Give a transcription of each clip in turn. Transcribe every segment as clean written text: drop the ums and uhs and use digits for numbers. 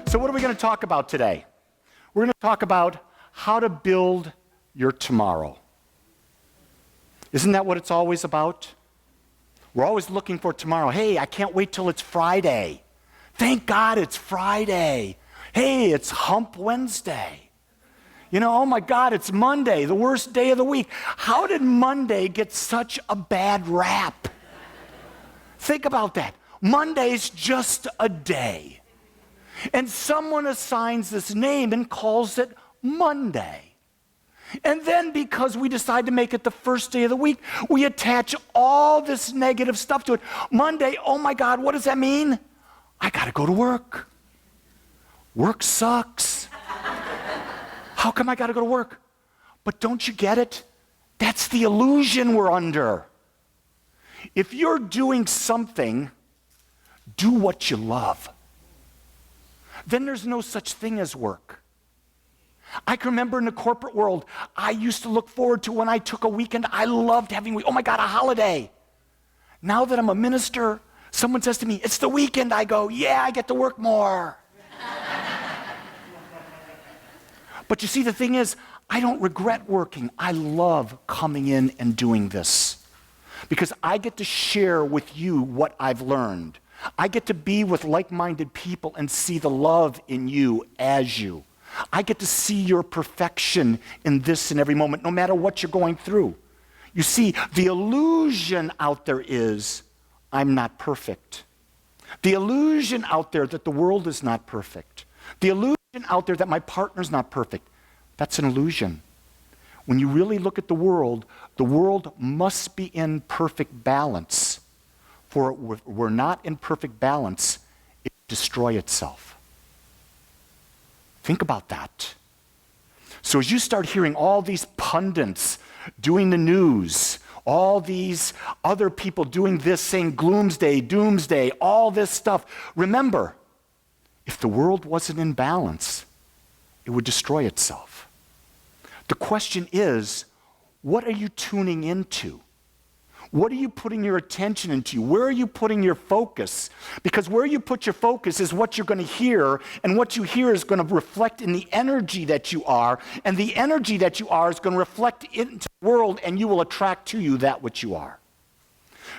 So what are we going to talk about today? We're going to talk about how to build your tomorrow. Isn't that what it's always about? We're always looking for tomorrow. Hey, I can't wait till it's Friday. Thank God it's Friday. Hey, it's Hump Wednesday. You know, oh my God, it's Monday, the worst day of the week. How did Monday get such a bad rap? Think about that. Monday's just a day. And someone assigns this name and calls it Monday. And then because we decide to make it the first day of the week, we attach all this negative stuff to it. Monday, oh my God, what does that mean? I got to go to work. Work sucks. How come I got to go to work? But don't you get it? That's the illusion we're under. If you're doing something, do what you love. Then there's no such thing as work. I can remember in the corporate world, I used to look forward to when I took a weekend. I loved having, oh my God, a holiday. Now that I'm a minister, someone says to me, it's the weekend. I go, yeah, I get to work more. But you see, the thing is, I don't regret working. I love coming in and doing this because I get to share with you what I've learned. I get to be with like-minded people and see the love in you as you. I get to see your perfection in this and every moment, no matter what you're going through. You see, the illusion out there is, I'm not perfect. The illusion out there that the world is not perfect. The illusion out there that my partner's not perfect. That's an illusion. When you really look at the world must be in perfect balance. For if we're not in perfect balance, it will destroy itself. Think about that. So as you start hearing all these pundits doing the news, all these other people doing this, saying gloomsday, doomsday, all this stuff, remember, if the world wasn't in balance, it would destroy itself. The question is, what are you tuning into? What are you putting your attention into? Where are you putting your focus? Because where you put your focus is what you're going to hear, and what you hear is going to reflect in the energy that you are, and the energy that you are is going to reflect into the world, and you will attract to you that which you are.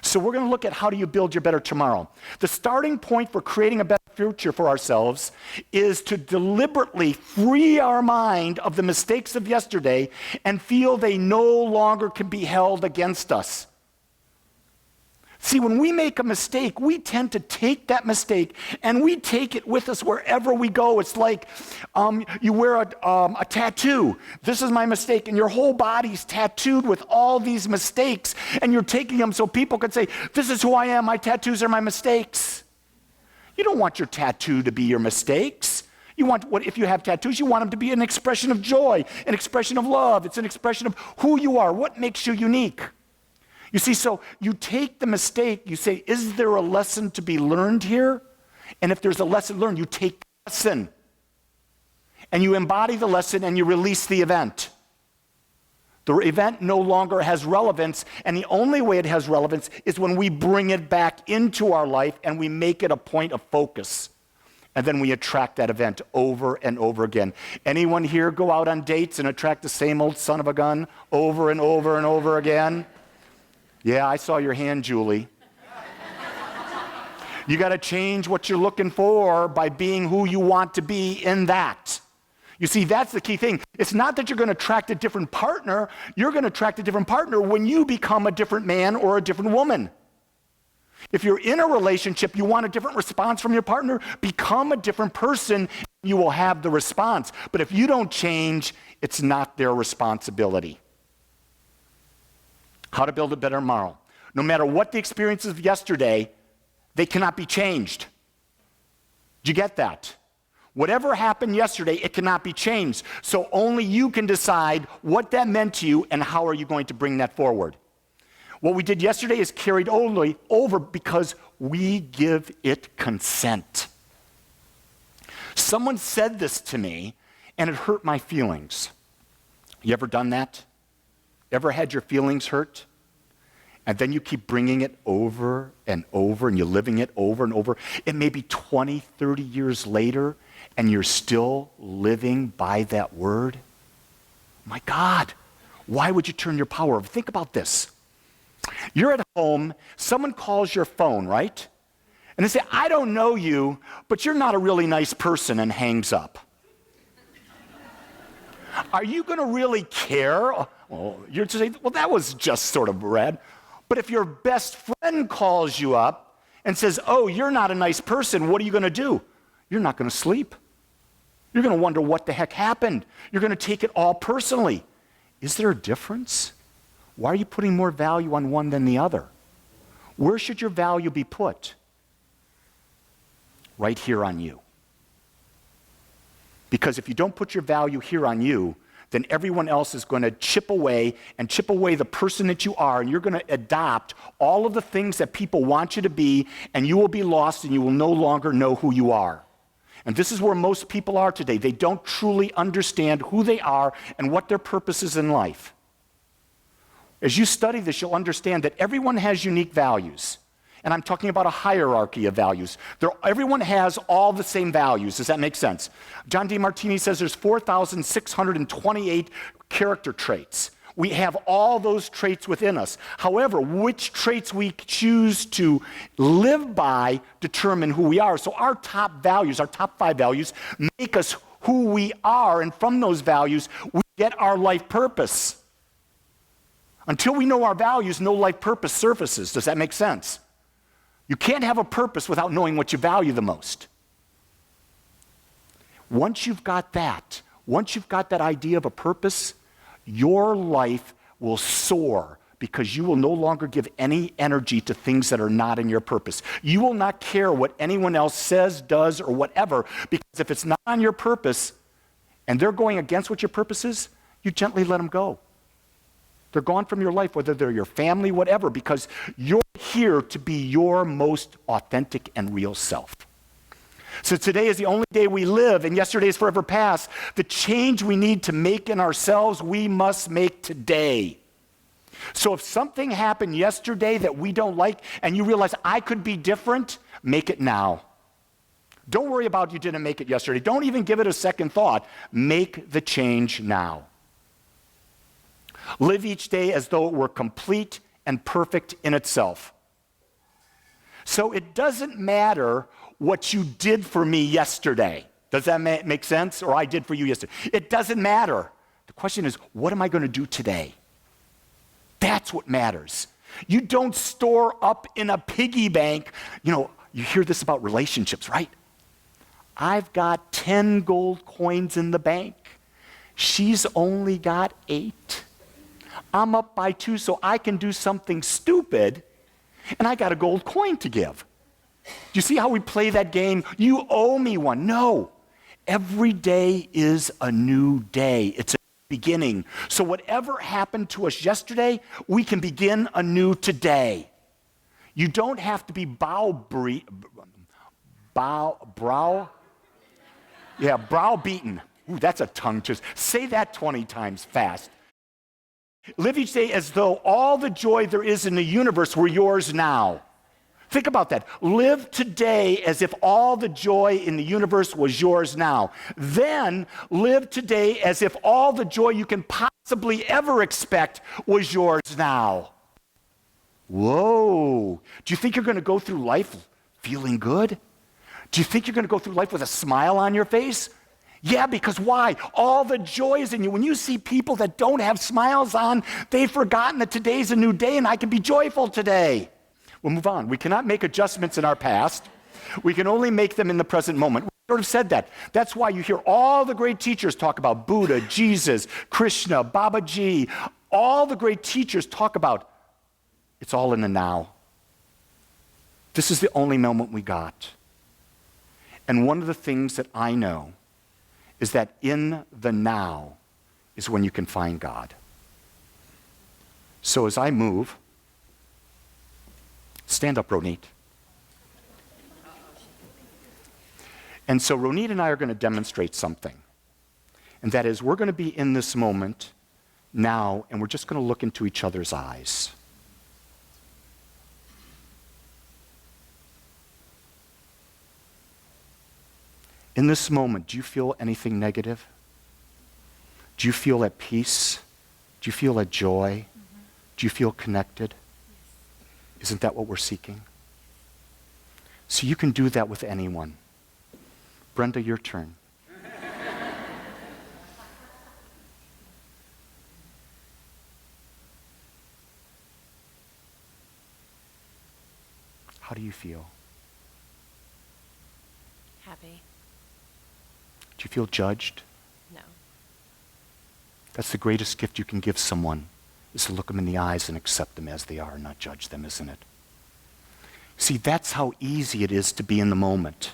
So we're going to look at how do you build your better tomorrow. The starting point for creating a better future for ourselves is to deliberately free our mind of the mistakes of yesterday and feel they no longer can be held against us. See, when we make a mistake, we tend to take that mistake and we take it with us wherever we go. It's like you wear a tattoo. This is my mistake, and your whole body's tattooed with all these mistakes, and you're taking them so people can say, this is who I am, my tattoos are my mistakes. You don't want your tattoo to be your mistakes. You want, if you have tattoos, you want them to be an expression of joy, an expression of love. It's an expression of who you are, what makes you unique. You see, so you take the mistake, you say, is there a lesson to be learned here? And if there's a lesson learned, you take the lesson. And you embody the lesson and you release the event. The event no longer has relevance, and the only way it has relevance is when we bring it back into our life and we make it a point of focus. And then we attract that event over and over again. Anyone here go out on dates and attract the same old son of a gun over and over and over again? Yeah, I saw your hand, Julie. You got to change what you're looking for by being who you want to be in that. You see, that's the key thing. It's not that you're going to attract a different partner. You're going to attract a different partner when you become a different man or a different woman. If you're in a relationship, you want a different response from your partner, become a different person, you will have the response. But if you don't change, it's not their responsibility. How to build a better tomorrow. No matter what the experiences of yesterday, they cannot be changed. Did you get that? Whatever happened yesterday, it cannot be changed. So only you can decide what that meant to you and how are you going to bring that forward. What we did yesterday is carried only over because we give it consent. Someone said this to me and it hurt my feelings. You ever done that? Ever had your feelings hurt? And then you keep bringing it over and over, and you're living it over and over. It may be 20, 30 years later, and you're still living by that word. My God, why would you turn your power over? Think about this. You're at home, someone calls your phone, right? And they say, I don't know you, but you're not a really nice person, and hangs up. Are you going to really care? Well, you're to say, well, that was just sort of rad. But if your best friend calls you up and says, oh, you're not a nice person, what are you going to do? You're not going to sleep. You're going to wonder what the heck happened. You're going to take it all personally. Is there a difference? Why are you putting more value on one than the other? Where should your value be put? Right here on you. Because if you don't put your value here on you, then everyone else is going to chip away the person that you are, and you're going to adopt all of the things that people want you to be, and you will be lost and you will no longer know who you are. And this is where most people are today. They don't truly understand who they are and what their purpose is in life. As you study this, you'll understand that everyone has unique values. And I'm talking about a hierarchy of values. Everyone has all the same values. Does that make sense? John DeMartini says there's 4,628 character traits. We have all those traits within us. However, which traits we choose to live by determine who we are. So our top values, our top 5 values, make us who we are. And from those values, we get our life purpose. Until we know our values, no life purpose surfaces. Does that make sense? You can't have a purpose without knowing what you value the most. Once you've got that idea of a purpose, your life will soar because you will no longer give any energy to things that are not in your purpose. You will not care what anyone else says, does, or whatever, because if it's not on your purpose and they're going against what your purpose is, you gently let them go. They're gone from your life, whether they're your family, whatever, because you're here to be your most authentic and real self. So today is the only day we live, and yesterday is forever past. The change we need to make in ourselves, we must make today. So if something happened yesterday that we don't like, and you realize I could be different, make it now. Don't worry about you didn't make it yesterday. Don't even give it a second thought. Make the change now. Live each day as though it were complete and perfect in itself. So it doesn't matter what you did for me yesterday. Does that make sense? Or I did for you yesterday. It doesn't matter. The question is, what am I going to do today? That's what matters. You don't store up in a piggy bank. You hear this about relationships, right? I've got 10 gold coins in the bank. She's only got 8. I'm up by 2, so I can do something stupid, and I got a gold coin to give. Do you see how we play that game? You owe me one. No. Every day is a new day. It's a beginning. So whatever happened to us yesterday, we can begin anew today. You don't have to be browbeaten. Ooh, that's a tongue twister. Say that 20 times fast. Live each day as though all the joy there is in the universe were yours now. Think about that. Live today as if all the joy in the universe was yours now. Then live today as if all the joy you can possibly ever expect was yours now. Whoa. Do you think you're going to go through life feeling good? Do you think you're going to go through life with a smile on your face? Yeah, because why? All the joy is in you. When you see people that don't have smiles on, they've forgotten that today's a new day and I can be joyful today. We'll move on. We cannot make adjustments in our past. We can only make them in the present moment. We sort of said that. That's why you hear all the great teachers talk about Buddha, Jesus, Krishna, Babaji. All the great teachers talk about it's all in the now. This is the only moment we got. And one of the things that I know is that in the now is when you can find God. So as I move, stand up, Ronit. And so Ronit and I are going to demonstrate something. And that is we're going to be in this moment now, and we're just going to look into each other's eyes. In this moment, do you feel anything negative? Do you feel at peace? Do you feel at joy? Do you feel connected? Isn't that what we're seeking? So you can do that with anyone. Brenda, your turn. How do you feel? Happy. Do you feel judged? No. That's the greatest gift you can give someone, is to look them in the eyes and accept them as they are, not judge them, isn't it? See, that's how easy it is to be in the moment.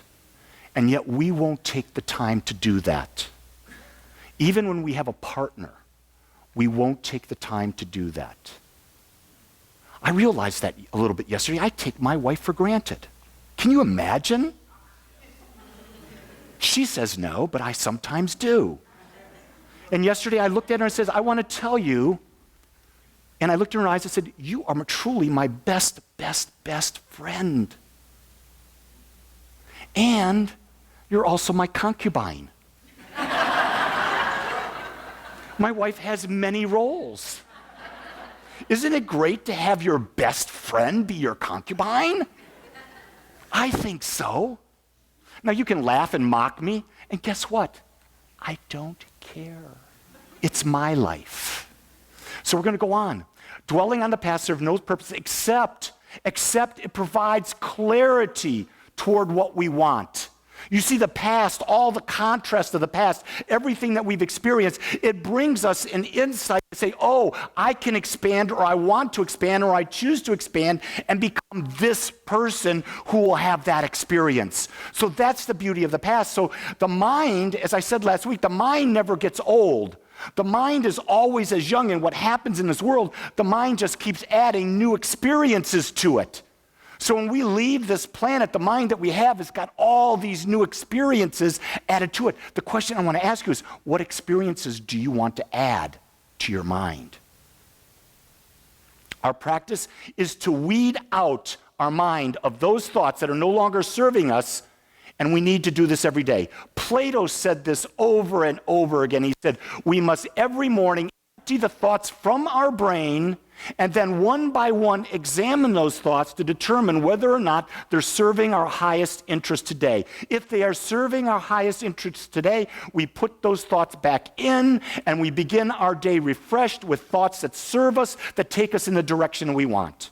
And yet we won't take the time to do that. Even when we have a partner, we won't take the time to do that. I realized that a little bit yesterday. I take my wife for granted. Can you imagine? She says no, but I sometimes do. And yesterday I looked at her and said, I want to tell you. And I looked in her eyes and said, you are truly my best, best, best friend. And you're also my concubine. My wife has many roles. Isn't it great to have your best friend be your concubine? I think so. Now you can laugh and mock me, and guess what? I don't care. It's my life. So we're going to go on. Dwelling on the past serves no purpose except it provides clarity toward what we want. You see, the past, all the contrast of the past, everything that we've experienced, it brings us an insight to say, oh, I can expand, or I want to expand, or I choose to expand and become this person who will have that experience. So that's the beauty of the past. So the mind, as I said last week, the mind never gets old. The mind is always as young, and what happens in this world, the mind just keeps adding new experiences to it. So when we leave this planet, the mind that we have has got all these new experiences added to it. The question I want to ask you is, what experiences do you want to add to your mind? Our practice is to weed out our mind of those thoughts that are no longer serving us, and we need to do this every day. Plato said this over and over again. He said, we must every morning empty the thoughts from our brain and then one by one examine those thoughts to determine whether or not they're serving our highest interest today. If they are serving our highest interest today, we put those thoughts back in and we begin our day refreshed with thoughts that serve us, that take us in the direction we want.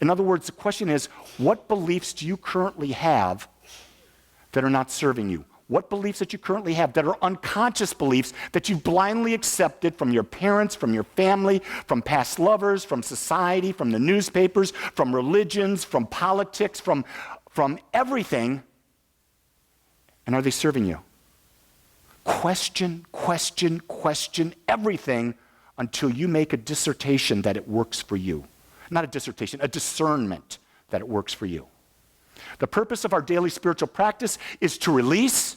In other words, the question is, what beliefs do you currently have that are not serving you? What beliefs that you currently have that are unconscious beliefs that you've blindly accepted from your parents, from your family, from past lovers, from society, from the newspapers, from religions, from politics, from everything, and are they serving you? Question, question, question everything until you make a dissertation that it works for you. Not a dissertation, a discernment that it works for you. The purpose of our daily spiritual practice is to release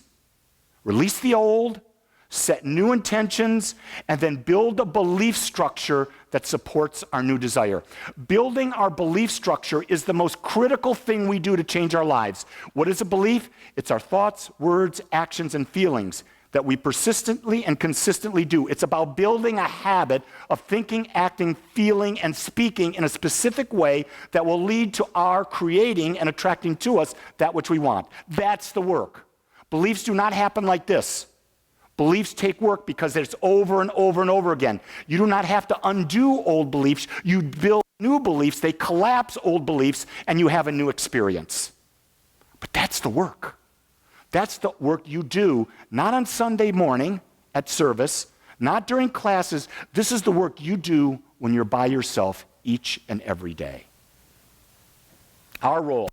the old, set new intentions, and then build a belief structure that supports our new desire. Building our belief structure is the most critical thing we do to change our lives. What is a belief? It's our thoughts, words, actions, and feelings that we persistently and consistently do. It's about building a habit of thinking, acting, feeling, and speaking in a specific way that will lead to our creating and attracting to us that which we want. That's the work. Beliefs do not happen like this. Beliefs take work because it's over and over and over again. You do not have to undo old beliefs. You build new beliefs. They collapse old beliefs, and you have a new experience. But that's the work. That's the work you do, not on Sunday morning at service, not during classes. This is the work you do when you're by yourself each and every day. Our role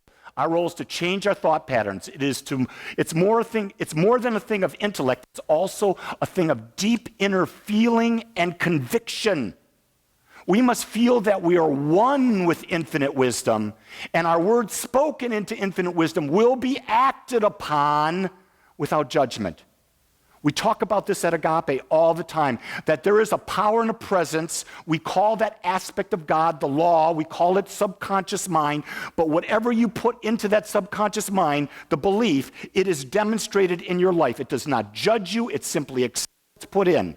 is to change our thought patterns. It's more than a thing of intellect. It's also a thing of deep inner feeling and conviction. We must feel that we are one with infinite wisdom, and our words spoken into infinite wisdom will be acted upon without judgment. We talk about this at Agape all the time, that there is a power and a presence. We call that aspect of God the law. We call it subconscious mind. But whatever you put into that subconscious mind, the belief, it is demonstrated in your life. It does not judge you. It simply accepts what's put in.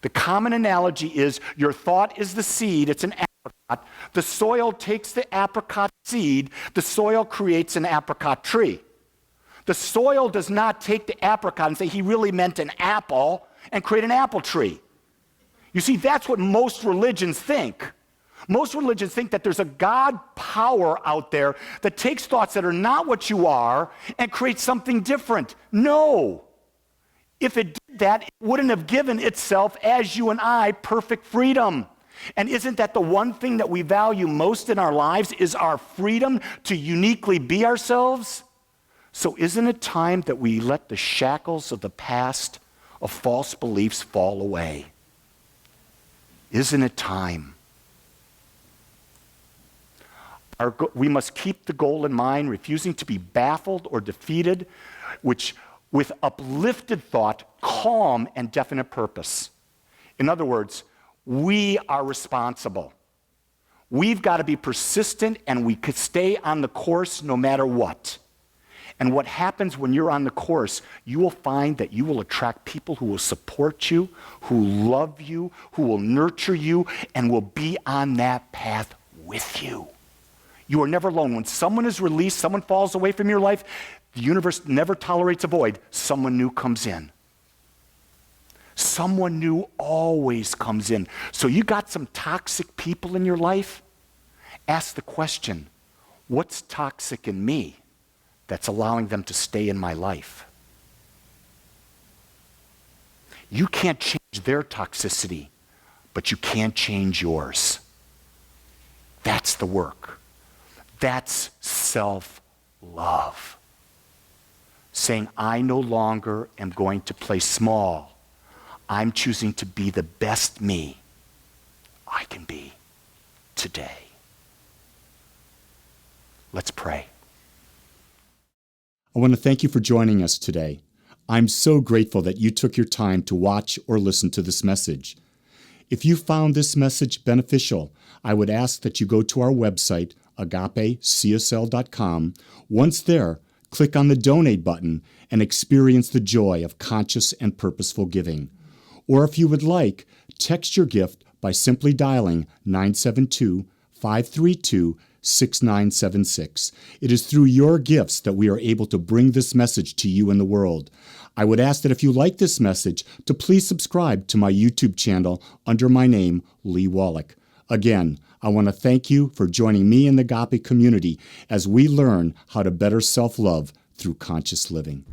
The common analogy is your thought is the seed. It's an apricot. The soil takes the apricot seed. The soil creates an apricot tree. The soil does not take the apricot and say he really meant an apple and create an apple tree. You see, that's what most religions think. Most religions think that there's a God power out there that takes thoughts that are not what you are and creates something different. No. If it did that, it wouldn't have given itself, as you and I, perfect freedom. And isn't that the one thing that we value most in our lives, is our freedom to uniquely be ourselves? So isn't it time that we let the shackles of the past of false beliefs fall away? Isn't it time? We must keep the goal in mind, refusing to be baffled or defeated, which with uplifted thought, calm and definite purpose. In other words, we are responsible. We've got to be persistent, and we could stay on the course no matter what. And what happens when you're on the course, you will find that you will attract people who will support you, who love you, who will nurture you, and will be on that path with you. You are never alone. When someone is released, someone falls away from your life, the universe never tolerates a void. Someone new comes in. Someone new always comes in. So you got some toxic people in your life? Ask the question, what's toxic in me that's allowing them to stay in my life? You can't change their toxicity, but you can change yours. That's the work. That's self-love. Saying, I no longer am going to play small. I'm choosing to be the best me I can be today. Let's pray. I want to thank you for joining us today. I'm so grateful that you took your time to watch or listen to this message. If you found this message beneficial, I would ask that you go to our website, agapecsl.com. Once there, click on the donate button and experience the joy of conscious and purposeful giving. Or if you would like, text your gift by simply dialing 972-532-6976. It is through your gifts that we are able to bring this message to you in the world. I would ask that if you like this message, to please subscribe to my YouTube channel under my name, Lee Wolak. Again, I want to thank you for joining me in the Agape community as we learn how to better self-love through conscious living.